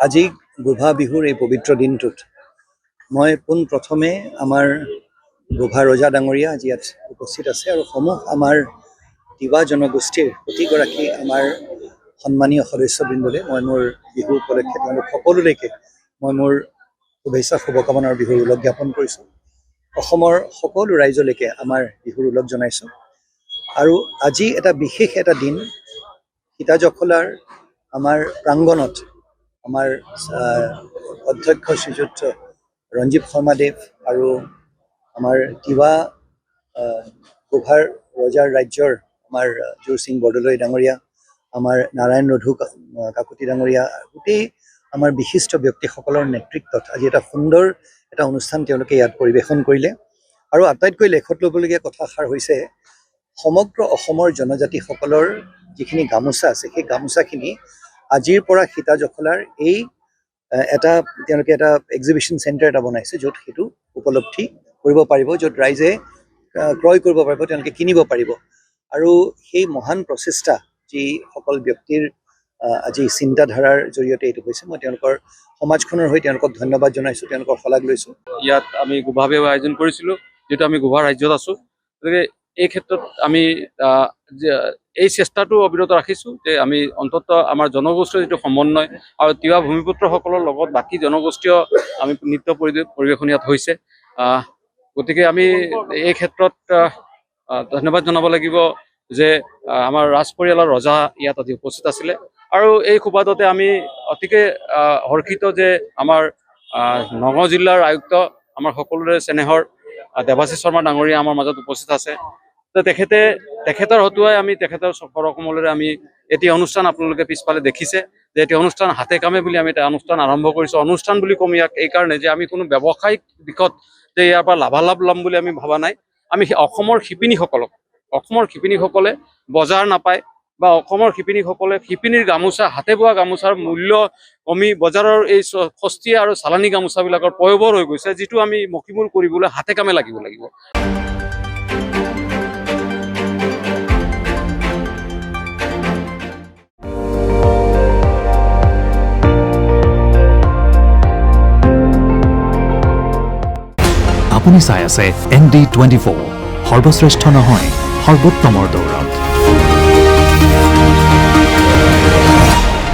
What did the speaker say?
আজি গোভা বিহুৰ এই পবিত্ৰ দিনটোত মই পোনপ্ৰথমে আমাৰ গোভা ৰজা ডাঙৰীয়া আজি ইয়াত উপস্থিত আছে আৰু সমূহ আমাৰ তিৱা জনগোষ্ঠীৰ প্ৰতিগৰাকী আমাৰ সন্মানীয় সদস্যবৃন্দলৈ মই মোৰ বিহু উপলক্ষে তেওঁলোক সকলোলৈকে মই মোৰ শুভেচ্ছা শুভকামনাৰ বিহুৰ ওলগ জ্ঞাপন কৰিছোঁ। অসমৰ সকলো ৰাইজলৈকে আমাৰ বিহুৰ ওলগ জনাইছোঁ। আৰু আজি এটা বিশেষ এটা দিন, সীতাজখলাৰ আমাৰ প্ৰাংগণত আমাৰ অধ্যক্ষ শ্ৰীযুত ৰঞ্জীৱ শৰ্মাদেৱ আৰু আমাৰ তিৱা গোভাৰ ৰজাৰ ৰাজ্যৰ আমাৰ জোৰ সিং বৰদলৈ ডাঙৰীয়া, আমাৰ নাৰায়ণ ৰধু কাকতি ডাঙৰীয়া, গোটেই আমাৰ বিশিষ্ট ব্যক্তিসকলৰ নেতৃত্বত আজি এটা সুন্দৰ এটা অনুষ্ঠান তেওঁলোকে ইয়াত পৰিৱেশন কৰিলে। আৰু আটাইতকৈ লেখত ল'বলগীয়া কথাষাৰ হৈছে সমগ্ৰ অসমৰ জনজাতিসকলৰ যিখিনি গামোচা আছে সেই গামোচাখিনি আজিৰ পৰা সীতাজখলাৰ এই তেওঁলোকে এটা এক্সিবিশ্যন চেণ্টাৰ এটা বনাইছে, য'ত সেইটো উপলব্ধি কৰিব পাৰিব, য'ত ৰাইজে ক্ৰয় কৰিব পাৰিব, তেওঁলোকে কিনিব পাৰিব। আৰু সেই মহান প্ৰচেষ্টা যিসকল ব্যক্তিৰ আজি চিন্তাধাৰাৰ জৰিয়তে এইটো হৈছে, মই তেওঁলোকৰ সমাজখনৰ হৈ তেওঁলোকক ধন্যবাদ জনাইছোঁ, তেওঁলোকৰ শলাগ লৈছোঁ। ইয়াত আমি গোভা বিহু আয়োজন কৰিছিলোঁ, যিহেতু আমি গোভা ৰাজ্যত আছোঁ। গতিকে এই ক্ষেত্ৰত আমি এই চেষ্টাটো অবিৰত ৰাখিছোঁ যে আমি অন্ততঃ আমাৰ জনগোষ্ঠীৰ যিটো সমন্বয় আৰু তিৱা ভূমিপুত্ৰসকলৰ লগত বাকী জনগোষ্ঠীয় আমি নৃত্য পৰিৱেশন ইয়াত হৈছে। গতিকে আমি এই ক্ষেত্ৰত ধন্যবাদ জনাব লাগিব যে আমাৰ ৰাজ পৰিয়ালৰ ৰজা ইয়াত আজি উপস্থিত আছিলে। আৰু এই সুবাদতে আমি অতিকে হৰ্ষিত যে আমাৰ নগাঁও জিলাৰ আয়ুক্ত আমাৰ সকলোৰে চেনেহৰ দেৱাশীষ শৰ্মা ডাঙৰীয়া আমাৰ মাজত উপস্থিত আছে। তেখেতৰ হতুৱাই আমি তেখেতৰ কৰকমলেৰে আমি এটি অনুষ্ঠান আপোনালোকে পিছফালে দেখিছে যে এটি অনুষ্ঠান হাতে কামে বুলি আমি এটা অনুষ্ঠান আৰম্ভ কৰিছোঁ। অনুষ্ঠান বুলি ক'ম ইয়াক এইকাৰণে যে আমি কোনো ব্যৱসায়িক দিশত যে ইয়াৰ পৰা লাভালাভ ল'ম বুলি আমি ভবা নাই। আমি অসমৰ শিপিনীসকলে বজাৰ নাপায় বা অসমৰ শিপিনীসকলে শিপিনীৰ গামোচা, হাতে বোৱা গামোচাৰ মূল্য কমি বজাৰৰ এই সস্তীয়া আৰু চালানী গামোচাবিলাকৰ পয়োভৰ হৈ গৈছে, যিটো আমি মষিমূৰ কৰিবলৈ হাতে কামে লাগিব। আপুনি চাই আছে ND24, সৰ্বশ্ৰেষ্ঠ নহয় সৰ্বোত্তমৰ দৌৰত।